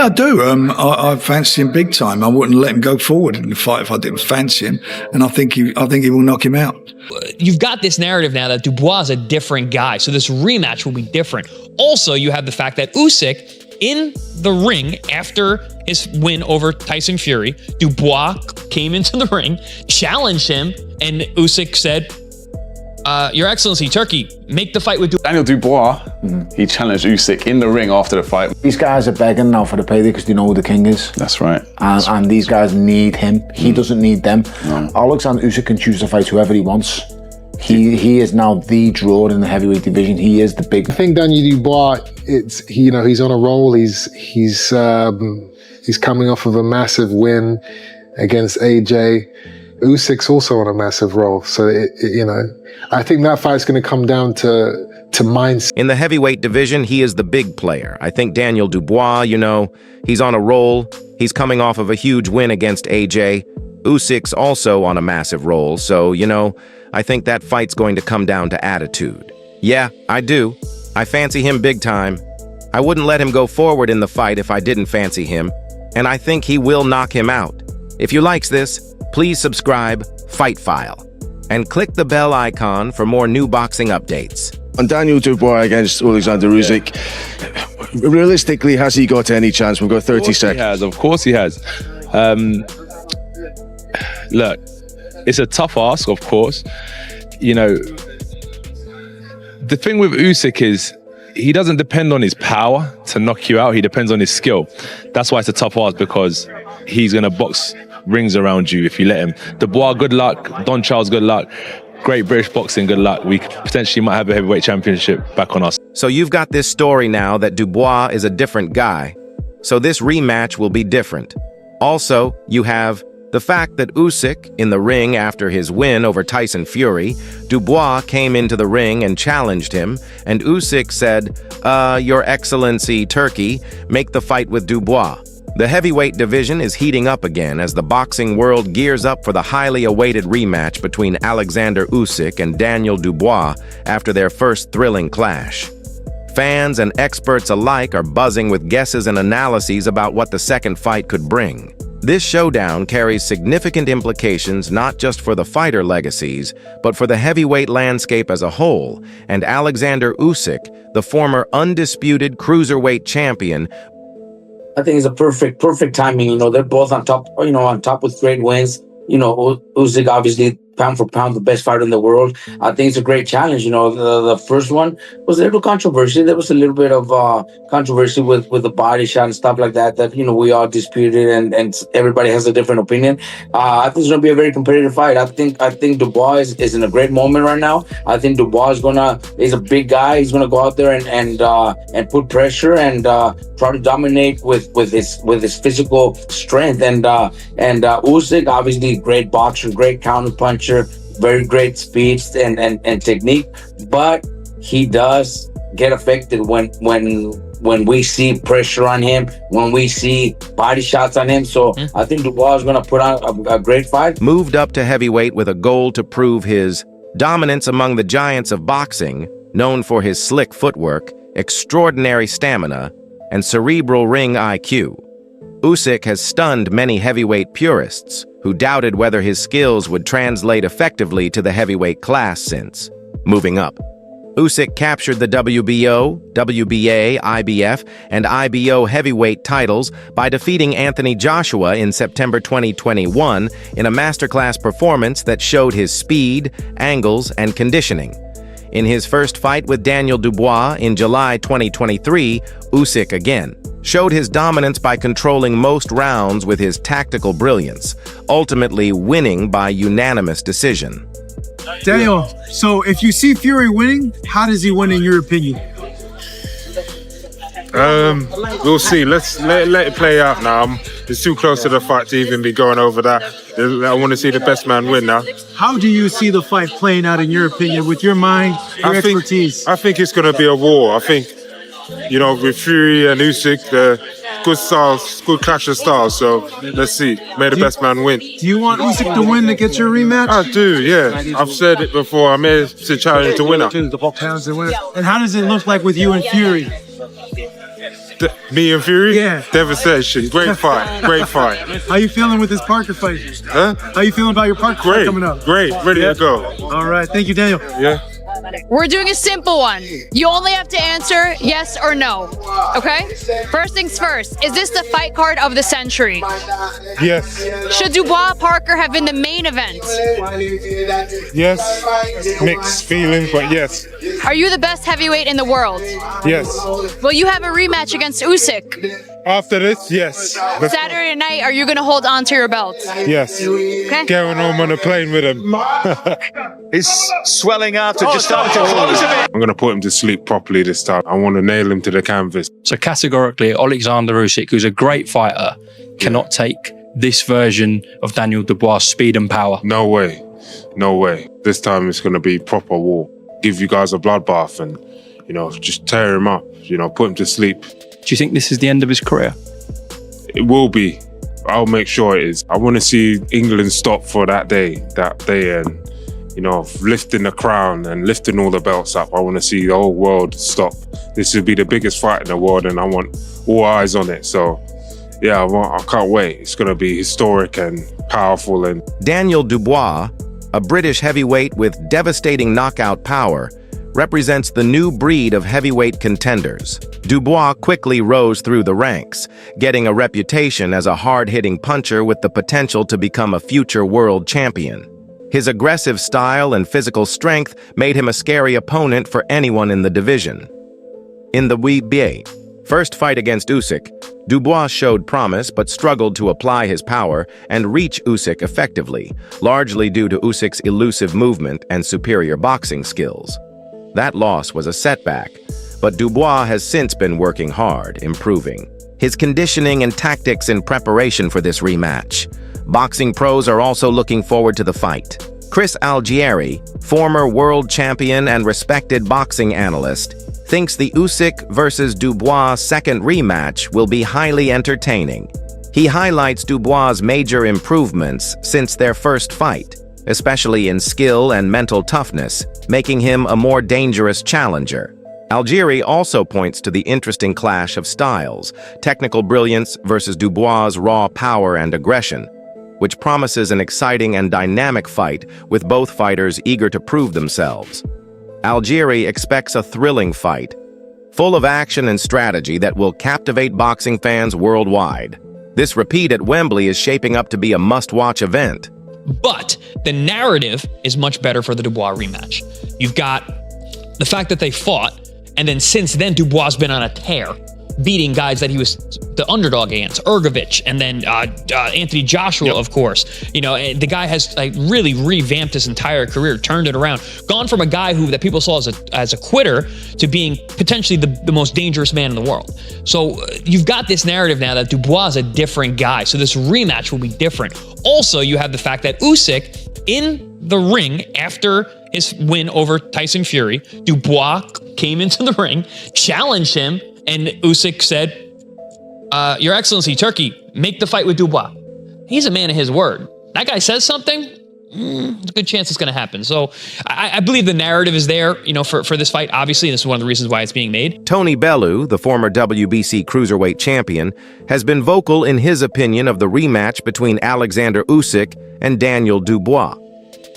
I do. I fancy him big time. I wouldn't let him go forward in the fight if I didn't fancy him, and I think he will knock him out. You've got this narrative now that Dubois is a different guy, so this rematch will be different. Also, you have the fact that Usyk, in the ring after his win over Tyson Fury, Dubois came into the ring, challenged him, and Usyk said, Your Excellency, Turkey, make the fight with Dubois. Daniel Dubois, he challenged Usyk in the ring after the fight. These guys are begging now for the payday because they know who the king is. That's right. And these guys need him. He doesn't need them. No. Oleksandr Usyk can choose to fight whoever he wants. He is now the draw in the heavyweight division. He is the big. I think Daniel Dubois, he's on a roll. He's coming off of a massive win against AJ. Usyk's also on a massive roll. So I think that fight's going to come down to mindset. In the heavyweight division, he is the big player. I think Daniel Dubois, he's on a roll. He's coming off of a huge win against AJ. Usyk's also on a massive roll. So, I think that fight's going to come down to attitude. Yeah, I do. I fancy him big time. I wouldn't let him go forward in the fight if I didn't fancy him. And I think he will knock him out. If you likes this, please subscribe, Fight File, and click the bell icon for more new boxing updates. On Daniel Dubois against Oleksandr Usyk, realistically, has he got any chance? We've got 30 seconds. Of course he has. Look, it's a tough ask, of course. The thing with Usyk is he doesn't depend on his power to knock you out. He depends on his skill. That's why it's a tough ask, because he's going to box rings around you if you let him. Dubois, good luck. Don Charles, good luck. Great British boxing, good luck. We potentially might have a heavyweight championship back on us. So you've got this story now that Dubois is a different guy. So this rematch will be different. Also, you have the fact that Usyk, in the ring after his win over Tyson Fury, Dubois came into the ring and challenged him, and Usyk said, Your Excellency, Turkey, make the fight with Dubois. The heavyweight division is heating up again as the boxing world gears up for the highly awaited rematch between Oleksandr Usyk and Daniel Dubois after their first thrilling clash. Fans and experts alike are buzzing with guesses and analyses about what the second fight could bring. This showdown carries significant implications not just for the fighter legacies, but for the heavyweight landscape as a whole, and Oleksandr Usyk, the former undisputed cruiserweight champion. I think it's a perfect timing. They're both on top with great wins. Usyk obviously pound for pound the best fighter in the world. I think it's a great challenge. The first one was a little controversial. There was a little bit of controversy with the body shot and stuff like that we all disputed, and everybody has a different opinion. I think it's going to be a very competitive fight. I think Dubois is in a great moment right now. I think Dubois is a big guy. He's gonna go out there and put pressure and try to dominate with his physical strength. And Usyk, obviously great boxer, great counter puncher, very great speed and technique, but he does get affected when we see pressure on him, when we see body shots on him. So I think Dubois is going to put on a great fight. Moved up to heavyweight with a goal to prove his dominance among the giants of boxing, known for his slick footwork, extraordinary stamina, and cerebral ring IQ. Usyk has stunned many heavyweight purists who doubted whether his skills would translate effectively to the heavyweight class since moving up. Usyk captured the WBO, WBA, IBF, and IBO heavyweight titles by defeating Anthony Joshua in September 2021 in a masterclass performance that showed his speed, angles, and conditioning. In his first fight with Daniel Dubois in July 2023, Usyk again showed his dominance by controlling most rounds with his tactical brilliance, ultimately winning by unanimous decision. Daniel, so if you see Fury winning, how does he win in your opinion? We'll see. Let it play out now. It's too close to the fight to even be going over that. I want to see the best man win now. How do you see the fight playing out in your opinion, with your mind, your expertise? I think it's going to be a war. I think, with Fury and Usyk, good styles, good clash of styles. So let's see. May the best man win. Do you want Usyk to win to get your rematch? I do, yeah. I've said it before. I'm here to challenge the winner. And how does it look like with you and Fury? Me and Fury? Yeah. Devastation. Great fight. Great fight. How you feeling with this Parker fight? Huh? How you feeling about your Parker fight Great. coming up? Great. Ready to go. All right. Thank you, Daniel. Yeah. We're doing a simple one. You only have to answer yes or no. Okay? First things first. Is this the fight card of the century? Yes. Should Dubois Parker have been the main event? Yes. Mixed feelings, but yes. Are you the best heavyweight in the world? Yes. Will you have a rematch against Usyk? After this, yes. Saturday night, are you going to hold on to your belt? Yes. Okay. Going home on a plane with him. He's swelling after just starting to close a bit. I'm going to put him to sleep properly this time. I want to nail him to the canvas. So categorically, Oleksandr Usyk, who's a great fighter, cannot take this version of Daniel Dubois' speed and power. No way. No way. This time it's going to be proper war. Give you guys a bloodbath and, just tear him up, put him to sleep. Do you think this is the end of his career? It will be. I'll make sure it is. I want to see England stop for that day and, lifting the crown and lifting all the belts up. I want to see the whole world stop. This will be the biggest fight in the world and I want all eyes on it. So, yeah, I can't wait. It's going to be historic and powerful. And Daniel Dubois, a British heavyweight with devastating knockout power, represents the new breed of heavyweight contenders. Dubois quickly rose through the ranks, getting a reputation as a hard-hitting puncher with the potential to become a future world champion. His aggressive style and physical strength made him a scary opponent for anyone in the division. In the WBA first fight against Usyk, Dubois showed promise but struggled to apply his power and reach Usyk effectively, largely due to Usyk's elusive movement and superior boxing skills. That loss was a setback, but Dubois has since been working hard, improving his conditioning and tactics in preparation for this rematch. Boxing pros are also looking forward to the fight. Chris Algieri, former world champion and respected boxing analyst, thinks the Usyk versus Dubois second rematch will be highly entertaining. He highlights Dubois' major improvements since their first fight, especially in skill and mental toughness, making him a more dangerous challenger. Algieri also points to the interesting clash of styles, technical brilliance versus Dubois' raw power and aggression, which promises an exciting and dynamic fight with both fighters eager to prove themselves. Algieri expects a thrilling fight, full of action and strategy that will captivate boxing fans worldwide. This repeat at Wembley is shaping up to be a must-watch event. But the narrative is much better for the Dubois rematch. You've got the fact that they fought, and then since then, Dubois has been on a tear, beating guys that he was the underdog against, Ergovich, and then Anthony Joshua, of course. The guy has really revamped his entire career, turned it around, gone from a guy that people saw as a quitter to being potentially the most dangerous man in the world. So you've got this narrative now that Dubois is a different guy. So this rematch will be different. Also, you have the fact that Usyk in the ring after his win over Tyson Fury, Dubois came into the ring, challenged him, and Usyk said, Your Excellency, Turkey, make the fight with Dubois. He's a man of his word. That guy says something, there's a good chance it's going to happen. So I believe the narrative is there, for this fight, obviously, and this is one of the reasons why it's being made. Tony Bellew, the former WBC cruiserweight champion, has been vocal in his opinion of the rematch between Oleksandr Usyk and Daniel Dubois.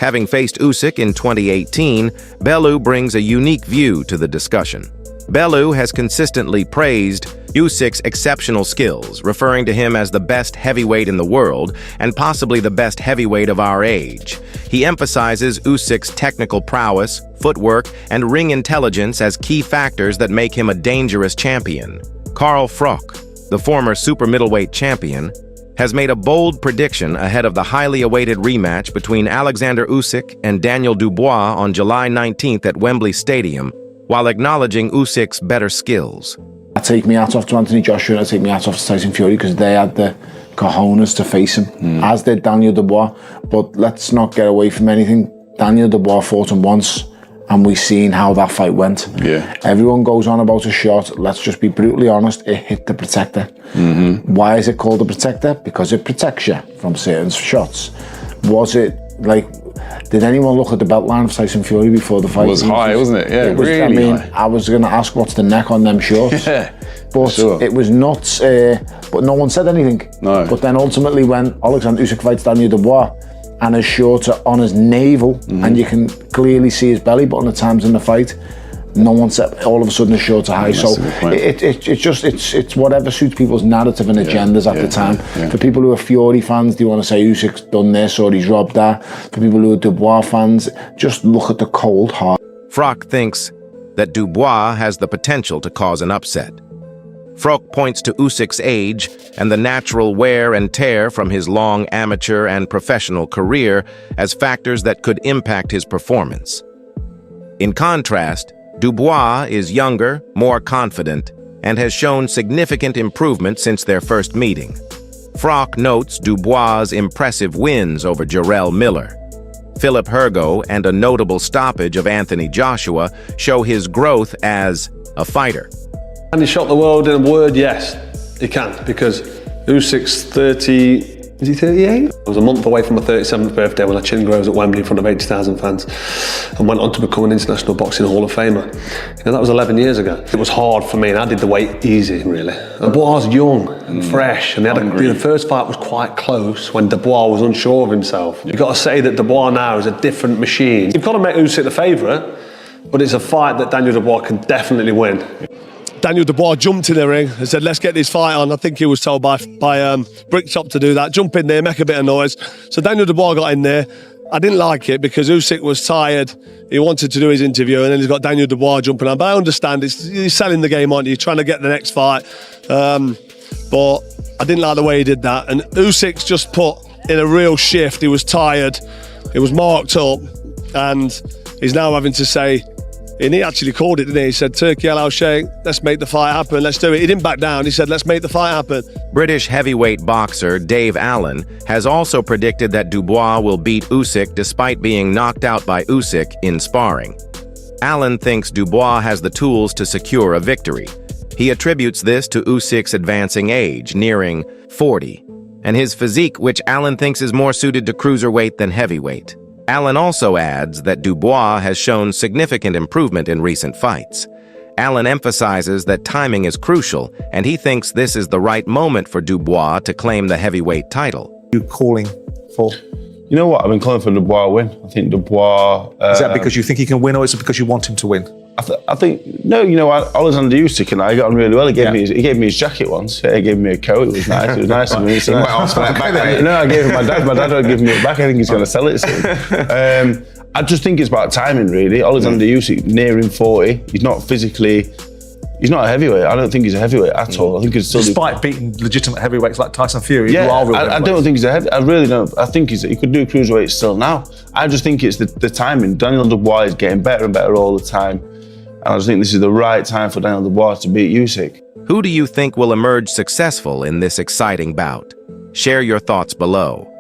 Having faced Usyk in 2018, Bellew brings a unique view to the discussion. Bellew has consistently praised Usyk's exceptional skills, referring to him as the best heavyweight in the world and possibly the best heavyweight of our age. He emphasizes Usyk's technical prowess, footwork, and ring intelligence as key factors that make him a dangerous champion. Carl Froch, the former super middleweight champion, has made a bold prediction ahead of the highly awaited rematch between Oleksandr Usyk and Daniel Dubois on July 19th at Wembley Stadium, while acknowledging Usyk's better skills. I take me hat off to Anthony Joshua, I take me hat off to Tyson Fury because they had the cojones to face him, as did Daniel Dubois. But let's not get away from anything. Daniel Dubois fought him once, and we've seen how that fight went. Yeah. Everyone goes on about a shot. Let's just be brutally honest, it hit the protector. Why is it called the protector? Because it protects you from certain shots. Was it did anyone look at the belt line of Tyson Fury before the fight? It was high, wasn't it? Yeah, it was, really high. I was going to ask what's the neck on them shorts. But it was nuts. But no one said anything. No. But then ultimately, when Oleksandr Usyk fights Daniel Dubois, and his shorts are on his navel, and you can clearly see his belly button at times in the fight, no one said. All of a sudden, his shorts are high. So it's whatever suits people's narrative and agendas at the time. For people who are Fury fans, they want to say Usyk's done this or he's robbed that. For people who are Dubois fans, just look at the cold heart. Frock thinks that Dubois has the potential to cause an upset. Frock points to Usyk's age and the natural wear and tear from his long amateur and professional career as factors that could impact his performance. In contrast, Dubois is younger, more confident, and has shown significant improvement since their first meeting. Frock notes Dubois' impressive wins over Jarrell Miller. Philip Hergo and a notable stoppage of Anthony Joshua show his growth as a fighter. Can he shock the world in a word? Yes, he can, because Usyk's 30, is he 38? I was a month away from my 37th birthday when I chinned Groves at Wembley in front of 80,000 fans and went on to become an International Boxing Hall of Famer. You know, that was 11 years ago. It was hard for me and I did the weight easy, really. Dubois was young and fresh, and the first fight was quite close when Dubois was unsure of himself. You've got to say that Dubois now is a different machine. You've got to make Usyk the favourite, but it's a fight that Daniel Dubois can definitely win. Daniel Dubois jumped in the ring and said, let's get this fight on. I think he was told by Bricktop to do that. Jump in there, make a bit of noise. So Daniel Dubois got in there. I didn't like it because Usyk was tired. He wanted to do his interview and then he's got Daniel Dubois jumping on. But I understand, he's selling the game, aren't you? Trying to get the next fight. But I didn't like the way he did that. And Usyk's just put in a real shift. He was tired. He was marked up. And he's now having to say, and he actually called it, didn't he? He said, Turki Al Sheikh, let's make the fight happen, let's do it. He didn't back down, he said, let's make the fight happen. British heavyweight boxer Dave Allen has also predicted that Dubois will beat Usyk despite being knocked out by Usyk in sparring. Allen thinks Dubois has the tools to secure a victory. He attributes this to Usyk's advancing age, nearing 40, and his physique, which Allen thinks is more suited to cruiserweight than heavyweight. Allen also adds that Dubois has shown significant improvement in recent fights. Allen emphasizes that timing is crucial, and he thinks this is the right moment for Dubois to claim the heavyweight title. You calling for? You know what? I've been calling for Dubois win. I think Dubois... is that because you think he can win, or is it because you want him to win? I think, no, you know, Oleksandr Usyk and I got on really well. He gave me his jacket once. He gave me a coat. It was nice. It was nice of me. So no, I gave it my dad. My dad won't give me it back. I think he's going to sell it soon. I just think it's about timing, really. Oleksandr Usyk, nearing 40. He's not physically... He's not a heavyweight. I don't think he's a heavyweight at all. I think he's still... Despite beating legitimate heavyweights like Tyson Fury, yeah, who are real I don't think he's a heavy. I really don't. I think he could do cruiserweight still now. I just think it's the timing. Daniel Dubois is getting better and better all the time. And I just think this is the right time for Daniel Dubois to beat Usyk. Who do you think will emerge successful in this exciting bout? Share your thoughts below.